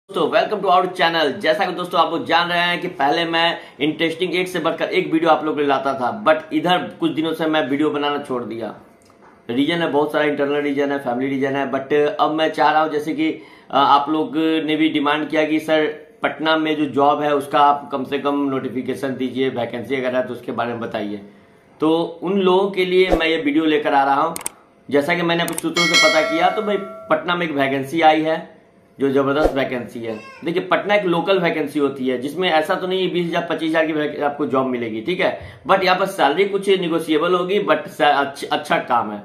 दोस्तों welcome to our channel. जैसा कि दोस्तों आप लोग जान रहे हैं कि पहले मैं इंटरेस्टिंग एक से बढ़कर एक वीडियो आप लोग को लाता था, बट इधर कुछ दिनों से मैं वीडियो बनाना छोड़ दिया। रीजन है, बहुत सारा इंटरनल रीजन है, फैमिली रीजन है, बट अब मैं चाह रहा हूं जैसे कि आप लोग ने भी डिमांड किया कि सर पटना में जो जॉब है उसका आप कम से कम नोटिफिकेशन दीजिए, वैकेंसी अगर है तो उसके बारे में बताइए। तो उन लोगों के लिए मैं ये वीडियो लेकर आ रहा हूँ। जैसा कि मैंने कुछ सूत्रों से पता किया तो भाई पटना में एक वैकेंसी आई है जो जबरदस्त वैकेंसी है। देखिए पटना एक लोकल वैकेंसी होती है जिसमें ऐसा तो नहीं 20,000 25,000 की आपको जॉब मिलेगी, ठीक है, बट यहाँ पर सैलरी कुछ निगोशिएबल होगी, बट अच्छा काम है।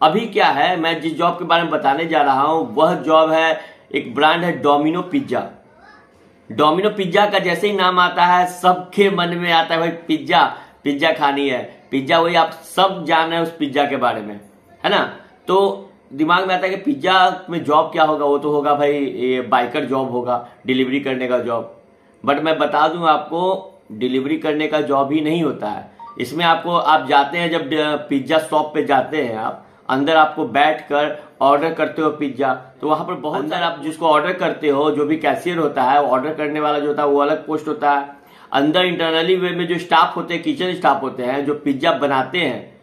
अभी क्या है, मैं जिस जॉब के बारे में बताने जा रहा हूँ वह जॉब है, एक ब्रांड है डोमिनो पिज्जा। डोमिनो पिज्जा का जैसे ही नाम आता है सबके मन में आता है भाई पिज्जा, पिज्जा खानी है, पिज्जा, वही आप सब जान रहे हैं उस पिज्जा के बारे में, है ना। तो दिमाग में आता है कि पिज्जा में जॉब क्या होगा, वो तो होगा भाई ये बाइकर जॉब होगा, डिलीवरी करने का जॉब। बट मैं बता दूं आपको डिलीवरी करने का जॉब ही नहीं होता है इसमें। आपको आप जाते हैं जब पिज्जा शॉप पे जाते हैं, आप अंदर आपको बैठकर ऑर्डर करते हो पिज्जा, तो वहां पर बहुत सारे आप जिसको ऑर्डर करते हो, जो भी कैशियर होता है, ऑर्डर करने वाला जो होता है वो अलग पोस्ट होता है। अंदर इंटरनली वे में जो स्टाफ होते हैं, किचन स्टाफ होते हैं जो पिज्जा बनाते हैं,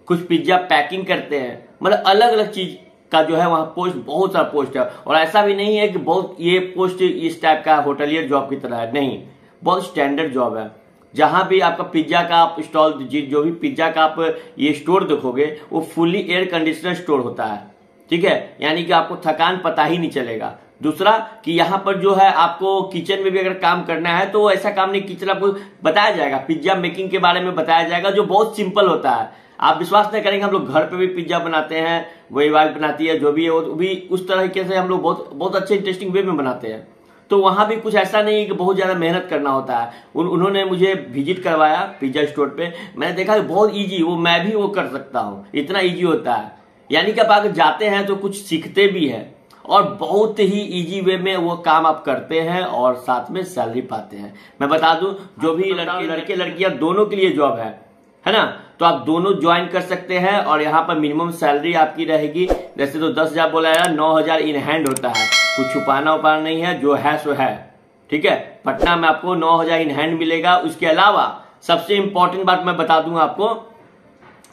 कुछ पिज्जा पैकिंग करते हैं, मतलब अलग अलग चीज का जो है वहां पोस्ट, बहुत सारा पोस्ट है। और ऐसा भी नहीं है कि बहुत ये पोस्ट इस टाइप का होटलियर जॉब की तरह है, नहीं, बहुत स्टैंडर्ड जॉब है। जहां भी आपका पिज्जा का आप स्टॉल, जो भी पिज्जा का आप ये स्टोर देखोगे वो फुल्ली एयर कंडीशनर स्टोर होता है, ठीक है, यानी कि आपको थकान पता ही नहीं चलेगा। दूसरा कि यहाँ पर जो है आपको किचन में भी अगर काम करना है तो ऐसा काम नहीं, किचन आपको बताया जाएगा, पिज्जा मेकिंग के बारे में बताया जाएगा जो बहुत सिंपल होता है। आप विश्वास नहीं करेंगे, हम लोग घर पे भी पिज्जा बनाते हैं, वही वाइफ बनाती है, जो भी है वो भी उस तरीके से हम लोग बहुत बहुत अच्छे इंटरेस्टिंग वे में बनाते हैं। तो वहां भी कुछ ऐसा नहीं कि बहुत ज्यादा मेहनत करना होता है। उन्होंने मुझे विजिट करवाया पिज्जा स्टोर पे, मैंने देखा कि बहुत इजी, वो मैं भी वो कर सकता हूँ, इतना इजी होता है। यानी कि आप अगर जाते हैं तो कुछ सीखते भी हैं और बहुत ही इजी वे में वो काम आप करते हैं और साथ में सैलरी पाते हैं। मैं बता दूं जो भी लड़के लड़कियां दोनों के लिए जॉब है ना, तो आप दोनों ज्वाइन कर सकते हैं। और यहाँ पर मिनिमम सैलरी आपकी रहेगी, जैसे तो 10,000 बोला है, 9,000 इन हैंड होता है, कुछ छुपाना उपाना नहीं है, जो है सो है, ठीक है। पटना में आपको 9,000 इन हैंड मिलेगा। उसके अलावा सबसे इंपॉर्टेंट बात मैं बता दूंगा आपको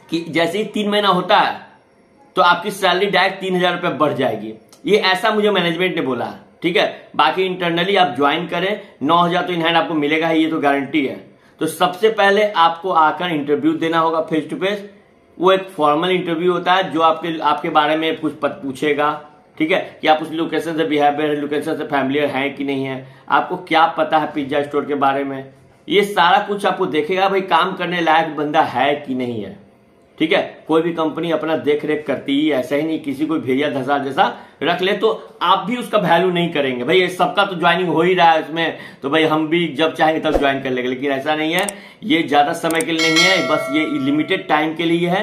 कि जैसे ही 3 महीना होता है तो आपकी सैलरी डायरेक्ट 3,000 रुपये बढ़ जाएगी। ये ऐसा मुझे मैनेजमेंट ने बोला है, ठीक है। बाकी इंटरनली आप ज्वाइन करें, 9,000 तो इन हैंड आपको मिलेगा ही, ये तो गारंटी है। तो सबसे पहले आपको आकर इंटरव्यू देना होगा फेस टू फेस। वो एक फॉर्मल इंटरव्यू होता है जो आपके बारे में कुछ पूछेगा, ठीक है, कि आप उस लोकेशन से बिहेवियर, लोकेशन से फैमिलियर हैं कि नहीं है, आपको क्या पता है पिज्जा स्टोर के बारे में, ये सारा कुछ आपको देखेगा भाई काम करने लायक बंदा है कि नहीं है, ठीक है। कोई भी कंपनी अपना देख रेख करती ही, ऐसा ही नहीं किसी को भेजा धसा जैसा रख ले तो आप भी उसका वैल्यू नहीं करेंगे। भाई सबका तो ज्वाइनिंग हो ही रहा है उसमें, तो भाई हम भी जब चाहेंगे तब ज्वाइन कर लेंगे, लेकिन ऐसा नहीं है, ये ज्यादा समय के लिए नहीं है, बस ये लिमिटेड टाइम के लिए है।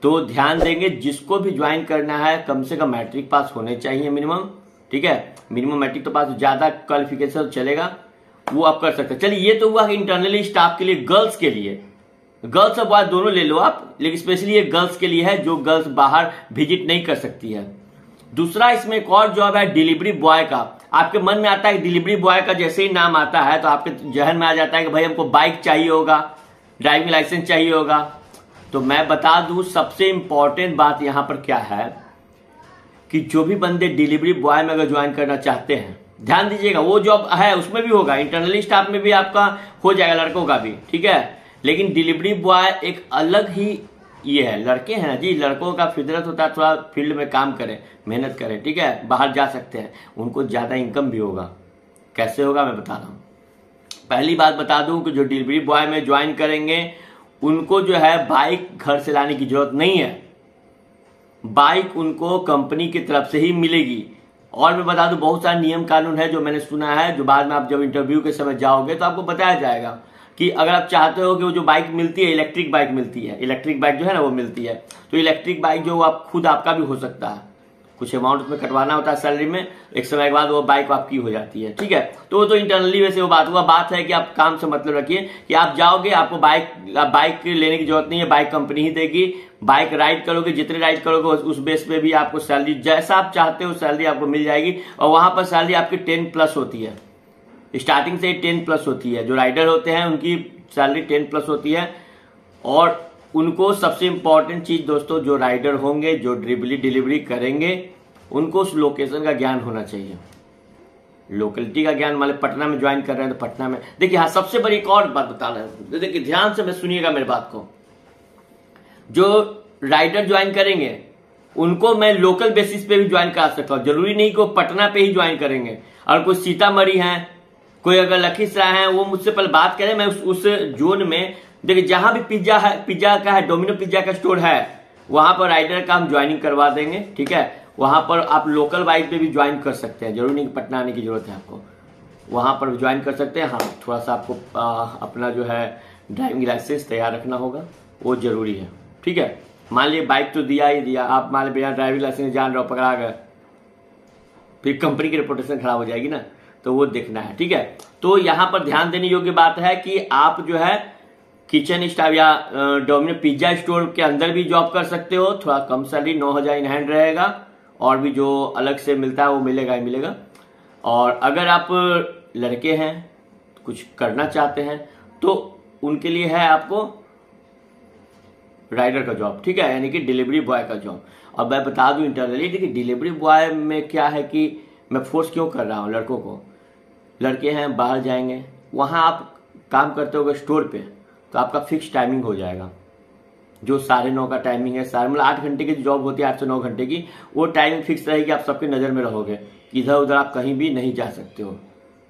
तो ध्यान देंगे, जिसको भी ज्वाइन करना है कम से कम मैट्रिक पास होने चाहिए मिनिमम, ठीक है, मिनिमम मैट्रिक तो पास, ज्यादा क्वालिफिकेशन चलेगा वो आप कर सकते हैं। चलिए ये तो हुआ इंटरनली स्टाफ के लिए। गर्ल्स के लिए, गर्ल्स और बॉयज दोनों ले लो आप, लेकिन स्पेशली ये गर्ल्स के लिए है जो गर्ल्स बाहर विजिट नहीं कर सकती है। दूसरा इसमें एक और जॉब है डिलीवरी बॉय का। आपके मन में आता है डिलीवरी बॉय का जैसे ही नाम आता है तो आपके जहन में आ जाता है कि भाई हमको बाइक चाहिए होगा, ड्राइविंग लाइसेंस चाहिए होगा। तो मैं बता दूं सबसे इंपॉर्टेंट बात यहां पर क्या है कि जो भी बंदे डिलीवरी बॉय में अगर ज्वाइन करना चाहते हैं, ध्यान दीजिएगा, वो जॉब है उसमें भी होगा, इंटरनली स्टाफ में भी आपका हो जाएगा, लड़कों का भी, ठीक है। लेकिन डिलीवरी बॉय एक अलग ही ये है, लड़के हैं जी, लड़कों का फितरत होता है थोड़ा फील्ड में काम करें, मेहनत करें, ठीक है, बाहर जा सकते हैं, उनको ज्यादा इनकम भी होगा। कैसे होगा मैं बता रहा हूं। पहली बात बता दूं कि जो डिलीवरी बॉय में ज्वाइन करेंगे उनको जो है बाइक घर से लाने की जरूरत नहीं है, बाइक उनको कंपनी की तरफ से ही मिलेगी। और मैं बता दूं बहुत सारे नियम कानून है जो मैंने सुना है, जो बाद में आप जब इंटरव्यू के समय जाओगे तो आपको बताया जाएगा कि अगर आप चाहते हो कि वो जो बाइक मिलती है, इलेक्ट्रिक बाइक मिलती है, इलेक्ट्रिक बाइक जो है ना वो मिलती है, तो इलेक्ट्रिक बाइक जो आप खुद आपका भी हो सकता है, कुछ अमाउंट उसमें कटवाना होता है सैलरी में, एक समय के बाद वो बाइक आपकी हो जाती है, ठीक है। तो वो तो इंटरनली वैसे वो बात है कि आप काम से मतलब रखिए कि आप जाओगे, आपको बाइक लेने की जरूरत नहीं है, बाइक कंपनी ही देगी। बाइक राइड करोगे, जितने राइड करोगे उस बेस पे भी आपको सैलरी जैसा आप चाहते हो सैलरी आपको मिल जाएगी। और वहां पर सैलरी आपकी 10+ होती है, स्टार्टिंग से ही 10+ होती है। जो राइडर होते हैं उनकी सैलरी 10+ होती है। और उनको सबसे इंपॉर्टेंट चीज दोस्तों, जो राइडर होंगे, जो डिलीवरी करेंगे, उनको उस लोकेशन का ज्ञान होना चाहिए, लोकेलिटी का ज्ञान। मान पटना में ज्वाइन कर रहे हैं तो पटना में देखिए, हाँ सबसे बड़ी एक और बात बता रहे हैं, देखिए ध्यान से सुनिएगा मेरी बात को। जो राइडर ज्वाइन करेंगे उनको मैं लोकल बेसिस पे भी ज्वाइन करा सकता हूं, जरूरी नहीं कि वो पटना पे ही ज्वाइन करेंगे। और कोई सीतामढ़ी है, कोई अगर लखीसराय है, वो मुझसे पहले बात करें, मैं उस जोन में देखिए जहां भी पिज्जा का है, डोमिनो पिज्जा का स्टोर है, वहां पर राइडर का हम ज्वाइनिंग करवा देंगे, ठीक है। वहां पर आप लोकल बाइक पे भी ज्वाइन कर सकते हैं, जरूरी नहीं कि पटना आने की जरूरत है आपको, वहां पर ज्वाइन कर सकते हैं। हाँ थोड़ा सा आपको अपना जो है ड्राइविंग लाइसेंस तैयार रखना होगा, वो जरूरी है, ठीक है। मान लीजिए बाइक तो दिया ही दिया, आप मान लीजिए बिना ड्राइविंग लाइसेंस जान रहे हो, पकड़ा गए, फिर कंपनी की रेपुटेशन खराब हो जाएगी ना, तो वो देखना है, ठीक है। तो यहां पर ध्यान देने योग्य बात है कि आप जो है किचन स्टाफ या डोमिनो पिज्जा स्टोर के अंदर भी जॉब कर सकते हो, थोड़ा कम सैलरी 9,000 इन हैंड रहेगा, और भी जो अलग से मिलता है वो मिलेगा ही मिलेगा। और अगर आप लड़के हैं, कुछ करना चाहते हैं, तो उनके लिए है आपको राइडर का जॉब, ठीक है, यानी कि डिलीवरी बॉय का जॉब। और मैं बता दूं इंटरनली, देखिए डिलीवरी बॉय में क्या है कि मैं फोर्स क्यों कर रहा हूं लड़कों को, लड़के हैं बाहर जाएंगे, वहां आप काम करते हो स्टोर पे, तो आपका फिक्स टाइमिंग हो जाएगा, जो 9:30 का टाइमिंग है, मतलब 8 घंटे की जॉब होती है, 8 से 9 घंटे की, वो टाइमिंग फिक्स रहेगी, आप सबके नजर में रहोगे, इधर उधर आप कहीं भी नहीं जा सकते हो।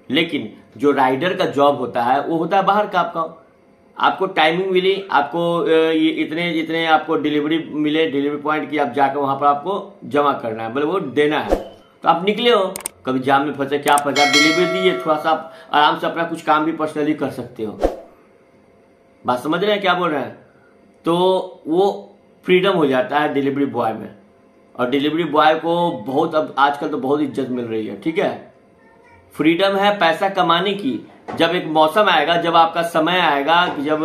लेकिन जो राइडर का जॉब होता है वो होता है बाहर का, आपको टाइमिंग मिली, आपको ये इतने आपको डिलीवरी मिले, डिलीवरी पॉइंट की, आप जाकर वहां पर आपको जमा करना है, बोले वो देना है, तो आप निकले हो, कभी जाम में फंसे, क्या फंसा, डिलीवरी दिए, थोड़ा सा आप आराम से अपना कुछ काम भी पर्सनली कर सकते हो। बात समझ रहे हैं क्या बोल रहे हैं? तो वो फ्रीडम हो जाता है डिलीवरी बॉय में, और डिलीवरी बॉय को बहुत अब आजकल तो बहुत इज्जत मिल रही है, ठीक है। फ्रीडम है पैसा कमाने की। जब एक मौसम आएगा, जब आपका समय आएगा कि जब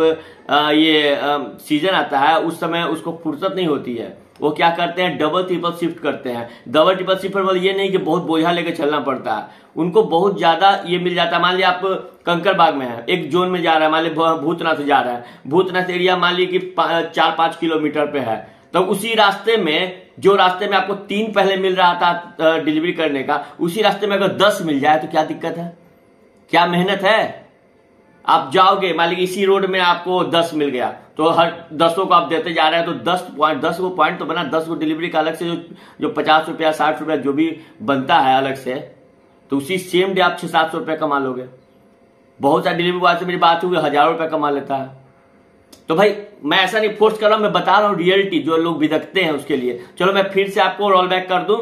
ये सीजन आता है, उस समय उसको फुर्सत नहीं होती है, वो क्या करते हैं, डबल ट्रिपल शिफ्ट करते हैं। डबल ट्रिपल शिफ्ट मतलब ये नहीं कि बहुत बोझा लेकर चलना पड़ता है, उनको बहुत ज्यादा ये मिल जाता है। मान लिया आप कंकरबाग में है, एक जोन में जा रहा है, मान लिया भूतनाथ जा रहा है, भूतनाथ एरिया मान लीजिए कि 4-5 किलोमीटर पे है, तो उसी रास्ते में, जो रास्ते में आपको 3 पहले मिल रहा था डिलीवरी करने का, उसी रास्ते में अगर 10 मिल जाए तो क्या दिक्कत है, क्या मेहनत है। आप जाओगे, मान लीजिए इसी रोड में आपको 10 मिल गया, तो हर 10 को आप देते जा रहे हैं, तो 10 को पॉइंट तो बना, 10 को डिलीवरी का अलग से जो 50 रुपया 60 रुपया जो भी बनता है अलग से, तो उसी सेम डे आप 600-700 रुपया कमा लोगे। बहुत सारे डिलीवरी बॉय से मेरी बात हुई, 1000 रुपया कमा लेता है। तो भाई मैं ऐसा नहीं फोर्स कर रहा हूं, मैं बता रहा हूं रियलिटी, जो लोग बिदकते हैं उसके लिए। चलो मैं फिर से आपको रोल बैक कर दूं,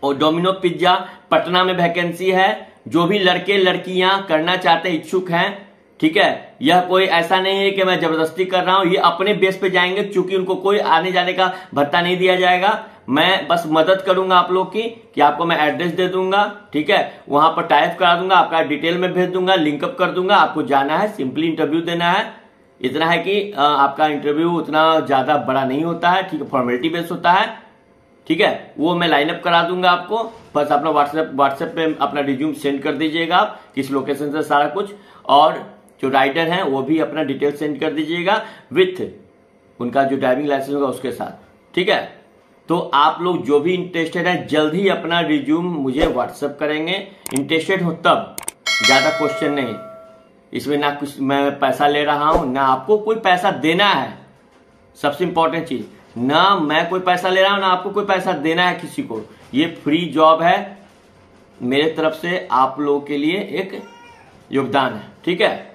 और डोमिनो पिज्जा पटना में वैकेंसी है, जो भी लड़के लड़कियां करना चाहते इच्छुक हैं, ठीक है। यह कोई ऐसा नहीं है कि मैं जबरदस्ती कर रहा हूं, ये अपने बेस पे जाएंगे, चूंकि उनको कोई आने जाने का भत्ता नहीं दिया जाएगा। मैं बस मदद करूंगा आप लोग की, कि आपको मैं एड्रेस दे दूंगा, ठीक है, वहां पर टाइप करा दूंगा, आपका डिटेल में भेज दूंगा, लिंकअप कर दूंगा, आपको जाना है, सिंपली इंटरव्यू देना है। इतना है कि आपका इंटरव्यू उतना ज्यादा बड़ा नहीं होता है, ठीक है, फॉर्मेलिटी बेस्ड होता है, ठीक है, वो मैं लाइनअप करा दूंगा आपको। बस अपना व्हाट्सएप पे अपना रिज्यूम सेंड कर दीजिएगा, आप किस लोकेशन से सारा कुछ, और जो राइडर हैं वो भी अपना डिटेल सेंड कर दीजिएगा विथ उनका जो ड्राइविंग लाइसेंस होगा उसके साथ, ठीक है। तो आप लोग जो भी इंटरेस्टेड है, जल्द ही अपना रिज्यूम मुझे व्हाट्सएप करेंगे। इंटरेस्टेड हो तब, ज्यादा क्वेश्चन नहीं, इसमें ना कुछ मैं पैसा ले रहा हूं, ना आपको कोई पैसा देना है। सबसे इंपॉर्टेंट चीज, ना मैं कोई पैसा ले रहा हूं, ना आपको कोई पैसा देना है किसी को। ये फ्री जॉब है मेरे तरफ से, आप लोगों के लिए एक योगदान है, ठीक है।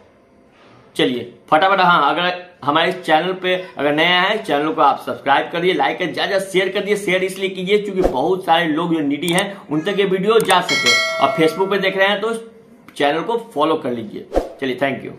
चलिए फटाफट, हाँ अगर हमारे इस चैनल पे अगर नया है, चैनल को आप सब्सक्राइब करिए, लाइक कर, ज्यादा शेयर कर दिए। शेयर इसलिए कीजिए क्योंकि बहुत सारे लोग जो नीडी हैं उन तक ये वीडियो जा सके। और फेसबुक पे देख रहे हैं तो चैनल को फॉलो कर लीजिए। चलिए, थैंक यू।